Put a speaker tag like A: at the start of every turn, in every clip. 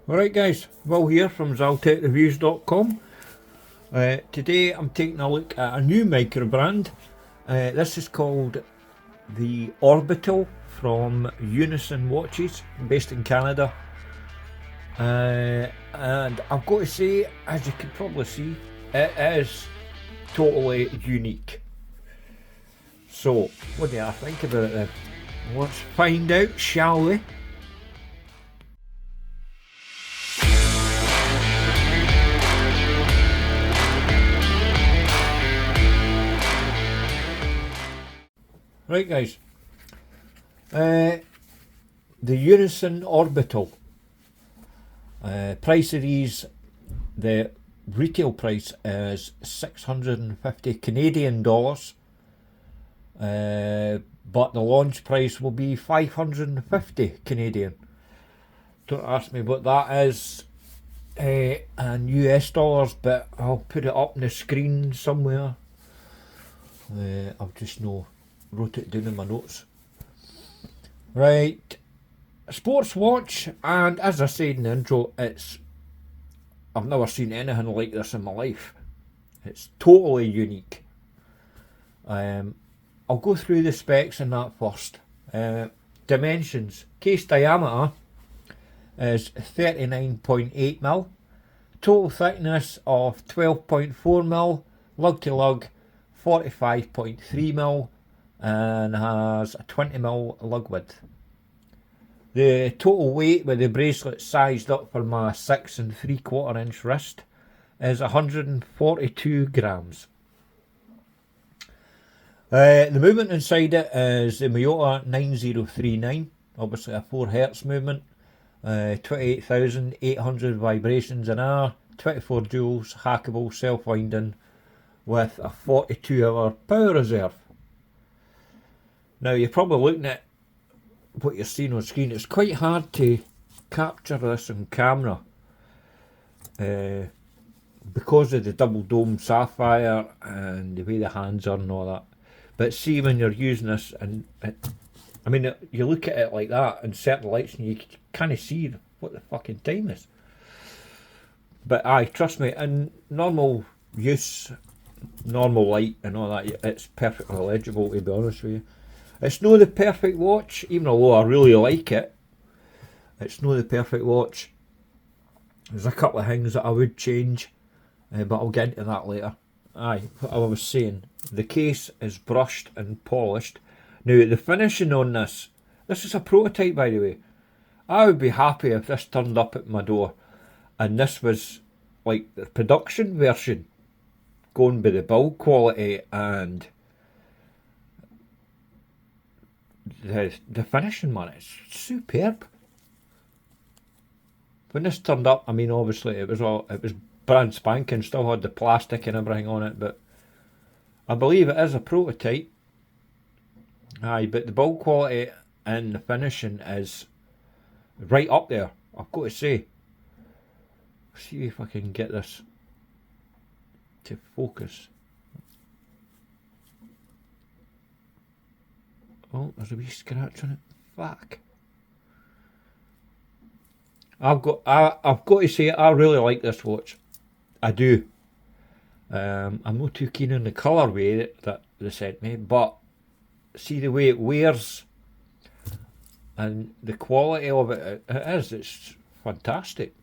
A: Alright guys, Will here from ZaltekReviews.com. Today I'm taking a look at a new micro brand. This is called the Orbital from Unison watches, based in Canada. And I've got to say, as you can probably see, it is totally unique. So, what do I think about it then? Let's find out, shall we? Right guys, the Unison Orbital, price of these, the retail price is 650 Canadian dollars, but the launch price will be 550 Canadian. Don't ask me what that is in US dollars, but I'll put it up on the screen somewhere. I've just wrote it down in my notes. Right, sports watch, and as I said in the intro, I've never seen anything like this in my life. It's totally unique. I'll go through the specs and that first. Dimensions: case diameter is 39.8mm, total thickness of 12.4mm, lug to lug 45.3mm, and has a 20mm lug width. The total weight with the bracelet sized up for my 6 3/4 inch wrist is 142 grams. The movement inside it is the Miyota 9039, obviously a 4Hz movement, 28,800 vibrations an hour, 24 joules, hackable, self-winding, with a 42-hour power reserve. Now you're probably looking at what you're seeing on screen. It's quite hard to capture this on camera because of the double dome sapphire and the way the hands are and all that. But see, when you're using this, and you look at it like that in certain lights and you kind of see what the fucking time is. But aye, trust me, in normal use, normal light and all that, it's perfectly legible, to be honest with you. It's not the perfect watch, even although I really like it. It's not the perfect watch. There's a couple of things that I would change, but I'll get into that later. Aye, what I was saying, the case is brushed and polished. Now the finishing on this is a prototype, by the way. I would be happy if this turned up at my door and this was like the production version, going by the build quality and the finishing, man. It's superb. When this turned up, I mean, obviously it was brand spanking, still had the plastic and everything on it, but I believe it is a prototype. Aye, but the build quality and the finishing is right up there, I've got to say. See if I can get this to focus. Oh, there's a wee scratch on it. Fuck. I've got to say, I really like this watch. I do. I'm not too keen on the colourway that they sent me, but see the way it wears and the quality of it, it's fantastic.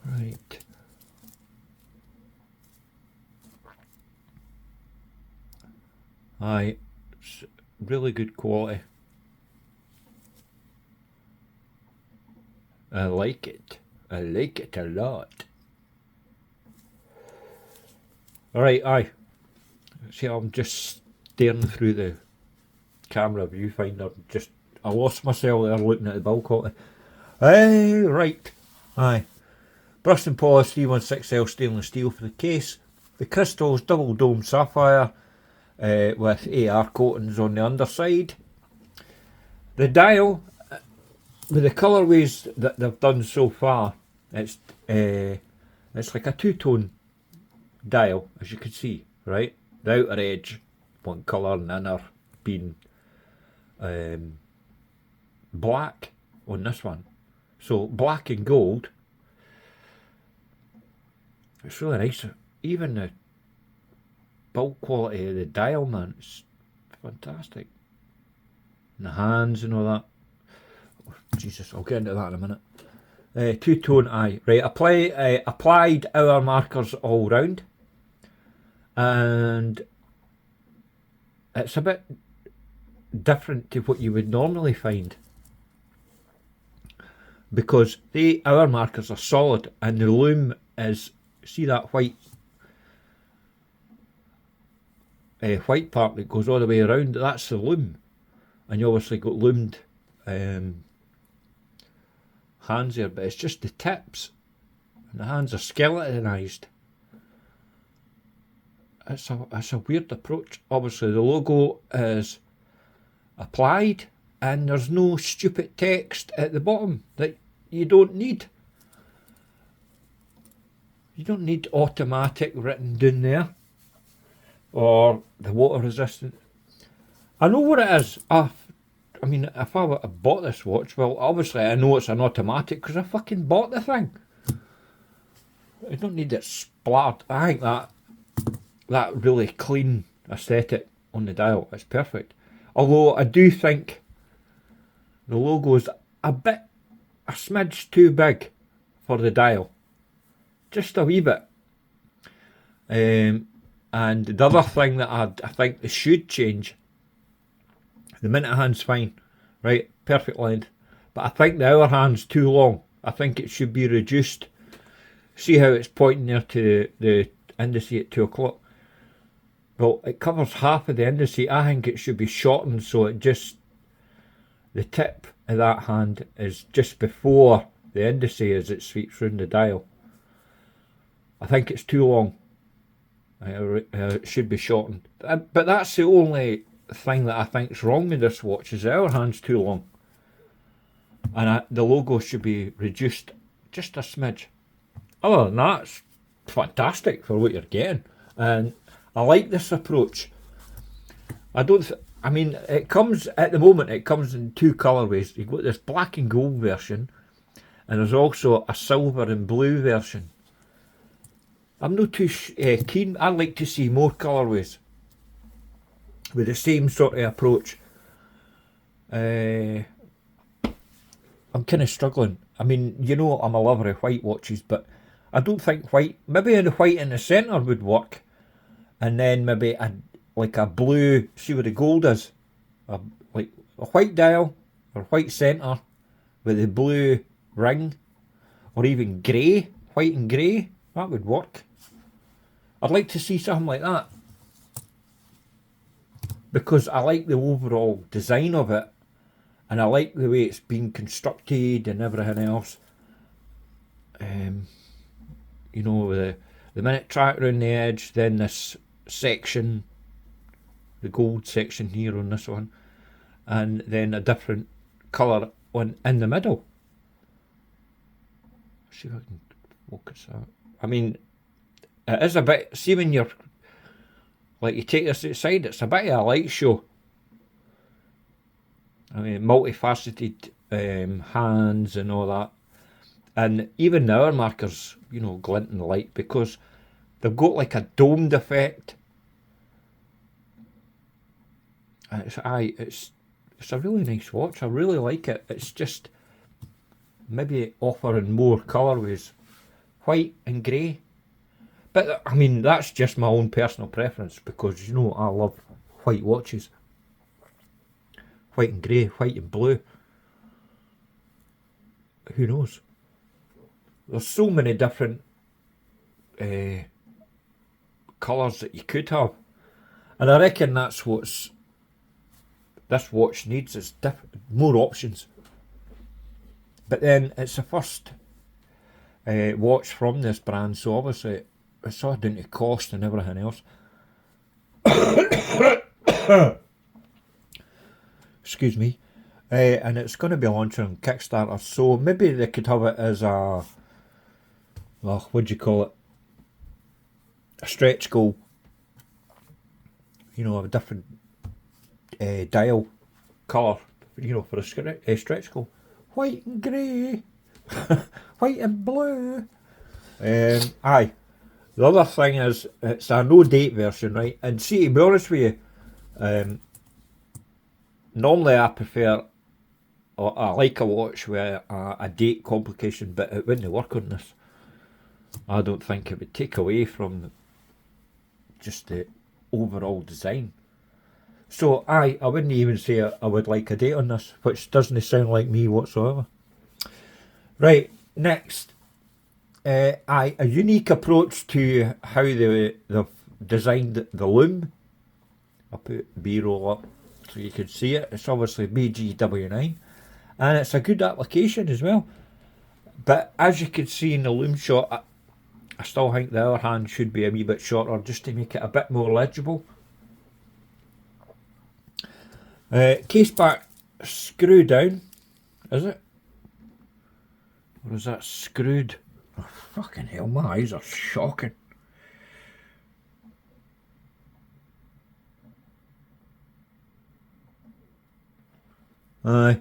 A: Right. Aye, it's really good quality. I like it. I like it a lot. Alright, aye. See, I'm just staring through the camera viewfinder. I lost myself there looking at the build quality. Aye, right. Aye. Brushed and polished 316L stainless steel for the case. The crystals double dome sapphire with AR coatings on the underside. The dial, with the colourways that they've done so far, it's like a two-tone dial, as you can see, right? The outer edge, one colour, and the inner being black on this one. So black and gold. It's really nice. Even the build quality of the dial, man, it's fantastic. And the hands and all that. Oh, Jesus, I'll get into that in a minute. Two-tone eye. Right, applied hour markers all round. And it's a bit different to what you would normally find, because the hour markers are solid and the lume is, see that white part that goes all the way around, that's the lume, and you obviously got lumed hands here, but it's just the tips and the hands are skeletonized. It's a weird approach. Obviously the logo is applied and there's no stupid text at the bottom that you don't need. You don't need automatic written down there, or the water resistant. I know what it is. I mean, if I bought this watch, well, obviously I know it's an automatic because I fucking bought the thing. I don't need it splattered. I think that really clean aesthetic on the dial is perfect. Although I do think the logo is a smidge too big for the dial. Just a wee bit. And the other thing that I think they should change, the minute hand's fine, right, perfect length, but I think the hour hand's too long. I think it should be reduced. See how it's pointing there to the indice at 2 o'clock? Well, it covers half of the indice. I think it should be shortened so it just, the tip of that hand is just before the indice as it sweeps round the dial. I think it's too long. It should be shortened. But that's the only thing that I think's wrong with this watch, is the hour hand's too long. And the logo should be reduced just a smidge. Other than that, it's fantastic for what you're getting. And I like this approach. I mean, it comes, at the moment, it comes in 2 colourways. You've got this black and gold version, and there's also a silver and blue version. I'm not too keen. I'd like to see more colourways with the same sort of approach. I'm kind of struggling. I mean, you know, I'm a lover of white watches, but I don't think white, maybe the white in the centre would work, and then maybe like a blue, see where the gold is, like a white dial or white centre with the blue ring, or even grey, white and grey, that would work. I'd like to see something like that, because I like the overall design of it, and I like the way it's been constructed and everything else. You know, the minute track around the edge, then this section, the gold section here on this one, and then a different colour in the middle. Let's see if I can focus that. I mean, it is a bit, see when you're, like you take this outside, it's a bit of a light show. I mean, multifaceted hands and all that. And even the hour markers, you know, glint in the light because they've got like a domed effect. And it's a really nice watch. I really like it. It's just maybe offering more colourways, white and grey. But I mean, that's just my own personal preference because, you know, I love white watches. White and grey, white and blue. Who knows? There's so many different colours that you could have. And I reckon that's what this watch needs, is more options. But then it's the first watch from this brand, so obviously it's all down to cost and everything else. Excuse me. And it's going to be launching on Kickstarter, so maybe they could have it as a, well, what do you call it? A stretch goal. You know, a different dial colour, you know, for a stretch goal. White and grey, white and blue. Aye. The other thing is, it's a no date version, right? And see, to be honest with you, normally I prefer, or I like a watch with a date complication, but it wouldn't work on this. I don't think it would take away from just the overall design. So I wouldn't even say I would like a date on this, which doesn't sound like me whatsoever. Right, next. A unique approach to how they've designed the lume. I'll put B-roll up so you can see it. It's obviously BGW9, and it's a good application as well. But as you can see in the lume shot, I still think the other hand should be a wee bit shorter just to make it a bit more legible. Case back screw down, is it? Or is that screwed? Oh, fucking hell, my eyes are shocking. I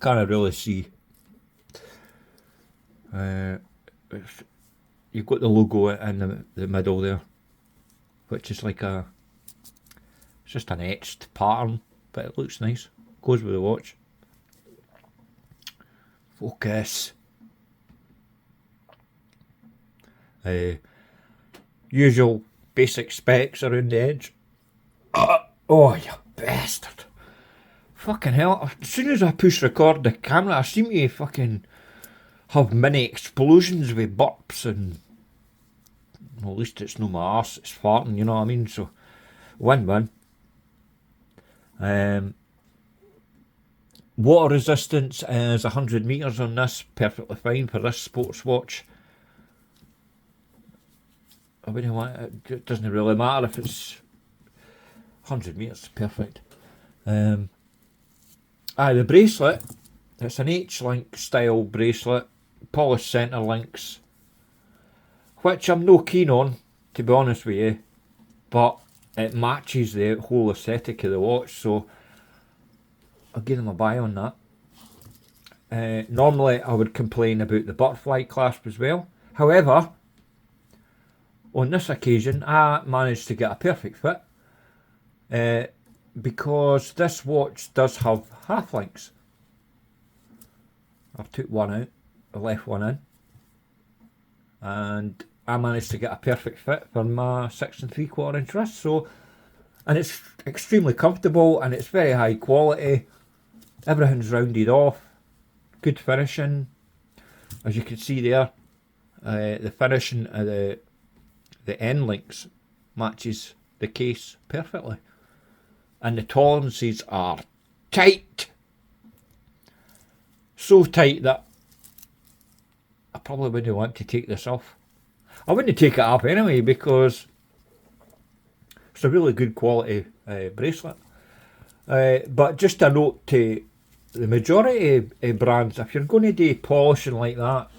A: can't really see. You've got the logo in the middle there, which is like it's just an etched pattern, but it looks nice. Goes with the watch. Focus. Usual basic specs around the edge. Oh, you bastard. Fucking hell. As soon as I push record the camera, I seem to fucking have mini explosions with burps and... Well, at least it's no my arse, it's farting, you know what I mean? So, win-win. Water resistance is 100 metres on this, perfectly fine for this sports watch. I wouldn't want it doesn't really matter if it's 100 metres, perfect. The bracelet, it's an H-link style bracelet, polished centre links, which I'm no keen on, to be honest with you, but it matches the whole aesthetic of the watch, so I'll give them a buy on that. Normally I would complain about the butterfly clasp as well, however, on this occasion I managed to get a perfect fit, because this watch does have half links. I've took one out, I left one in, and I managed to get a perfect fit for my 6 3/4 inch wrist. So, and it's extremely comfortable and it's very high quality. Everything's rounded off, good finishing. As you can see there, the finishing of the end links matches the case perfectly, and the tolerances are tight. So tight that I probably wouldn't want to take this off. I wouldn't take it off anyway because it's a really good quality bracelet. But just a note to the majority of brands, if you're going to do polishing like that,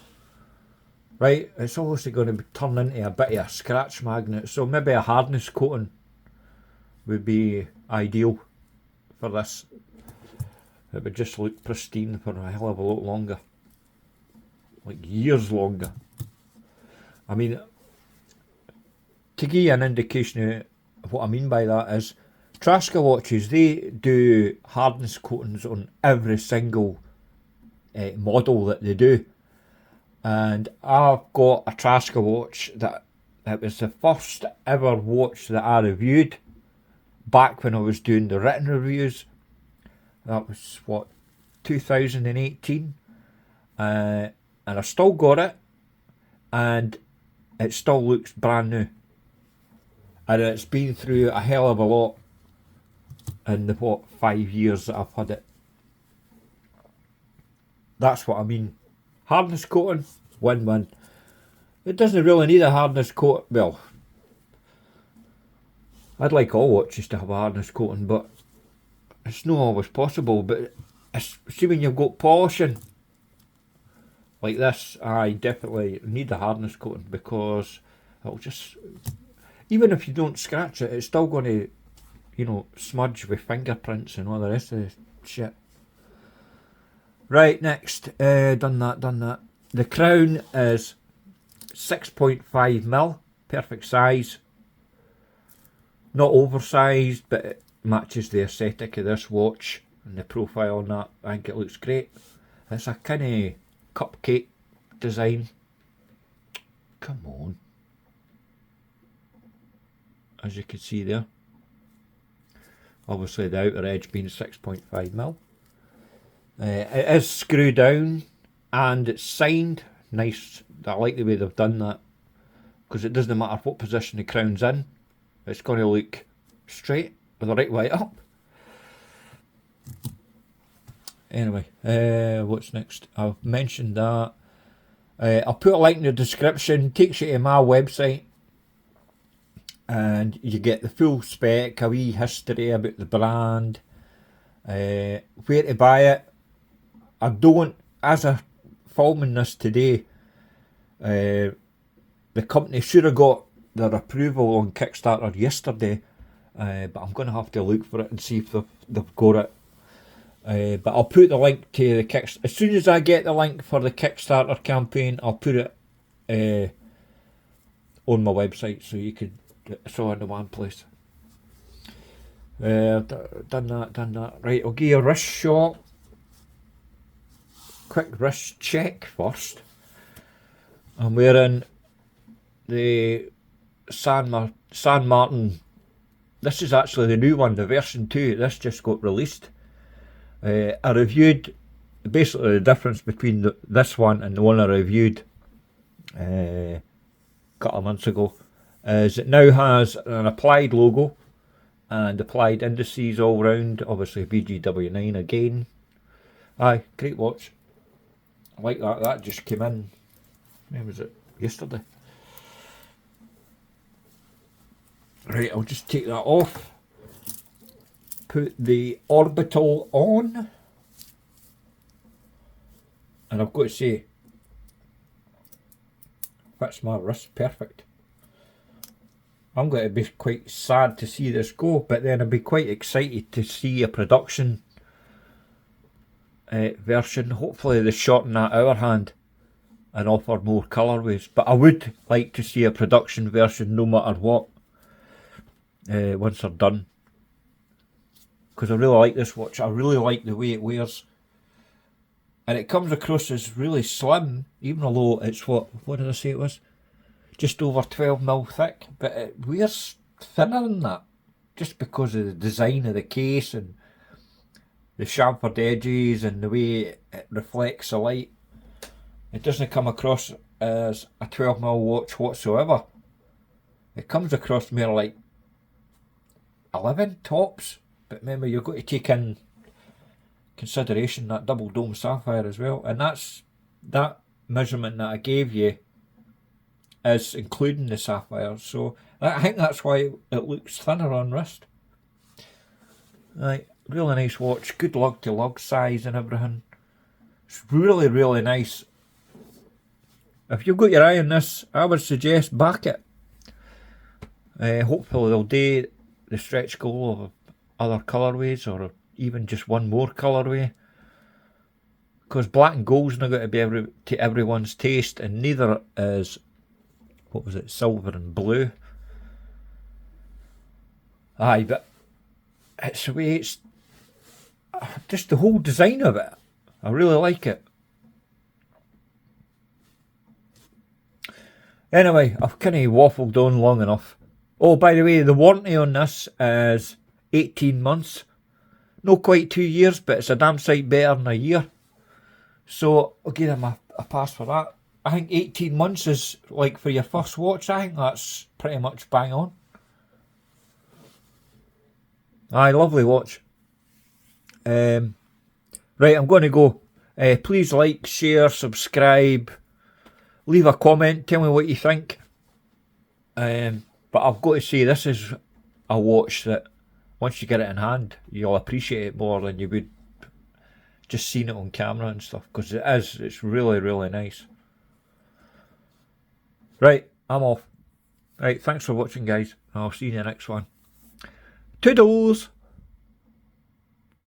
A: right, it's obviously going to turn into a bit of a scratch magnet. So maybe a hardness coating would be ideal for this. It would just look pristine for a hell of a lot longer. Like years longer. I mean, to give you an indication of what I mean by that is, Trashka watches, they do hardness coatings on every single model that they do. And I've got a Trashka watch that it was the first ever watch that I reviewed back when I was doing the written reviews. That was, what, 2018? And I still got it, and it still looks brand new. And it's been through a hell of a lot in the, 5 years that I've had it. That's what I mean. Hardness coating, win-win. It doesn't really need a hardness coat. Well, I'd like all watches to have a hardness coating, but it's not always possible. But assuming you've got polishing like this, I definitely need the hardness coating, because it'll just, even if you don't scratch it, it's still going to, you know, smudge with fingerprints and all the rest of the shit. Right, next, done that. The crown is 6.5mm, perfect size. Not oversized, but it matches the aesthetic of this watch and the profile on that. I think it looks great. It's a kind of cupcake design. Come on. As you can see there. Obviously the outer edge being 6.5mm. It is screw down and it's signed. Nice. I like the way they've done that, because it doesn't matter what position the crown's in, it's going to look straight with the right way up. Anyway, what's next? I've mentioned that. I'll put a link in the description. Takes you to my website and you get the full spec, a wee history about the brand, where to buy it. I don't, as I'm filming this today, the company should have got their approval on Kickstarter yesterday, but I'm going to have to look for it and see if they've got it. But I'll put the link to the Kickstarter. As soon as I get the link for the Kickstarter campaign, I'll put it on my website, so you could, it's all in one place. Done that. Right, I'll give you a wrist shot. Quick wrist check first. I'm wearing the San Martin. This is actually the new one, the version 2. This just got released. I reviewed basically the difference between this one and the one I reviewed a couple of months ago is it now has an applied logo and applied indices all round. Obviously BGW9 again. Aye, great watch. I like that. That just came in. When was it? Yesterday. Right, I'll just take that off. Put the Orbital on. And I've got to say, fits my wrist perfect. I'm going to be quite sad to see this go, but then I'll be quite excited to see a production version. Hopefully they shorten that hour hand and offer more colourways, but I would like to see a production version no matter what, once they're done, because I really like this watch. I really like the way it wears, and it comes across as really slim, even although it's what did I say it was? Just over 12mm thick, but it wears thinner than that, just because of the design of the case and the chamfered edges and the way it reflects the light. It doesn't come across as a 12mm watch whatsoever. It comes across more like 11 tops, but remember you've got to take in consideration that double dome sapphire as well, and that's that measurement that I gave you is including the sapphire, so I think that's why it looks thinner on wrist. Right, really nice watch, good lug to lug size and everything. It's really, really nice. If you've got your eye on this, I would suggest back it. Hopefully they'll do the stretch goal of other colourways, or even just one more colourway, because black and gold's not going to be to everyone's taste, and neither is, what was it, silver and blue. Aye, but it's the way it's, just the whole design of it, I really like it. Anyway, I've kind of waffled on long enough. Oh, by the way, the warranty on this is 18 months. Not quite 2 years, but it's a damn sight better than a year. So I'll give them a pass for that. I think 18 months is like for your first watch. I think that's pretty much bang on. Aye, lovely watch. Right, I'm going to go. Please like, share, subscribe, leave a comment, tell me what you think. But I've got to say, this is a watch that once you get it in hand, you'll appreciate it more than you would just seeing it on camera and stuff, because it's really, really nice. Right, I'm off. Right, thanks for watching, guys. I'll see you in the next one. Toodles!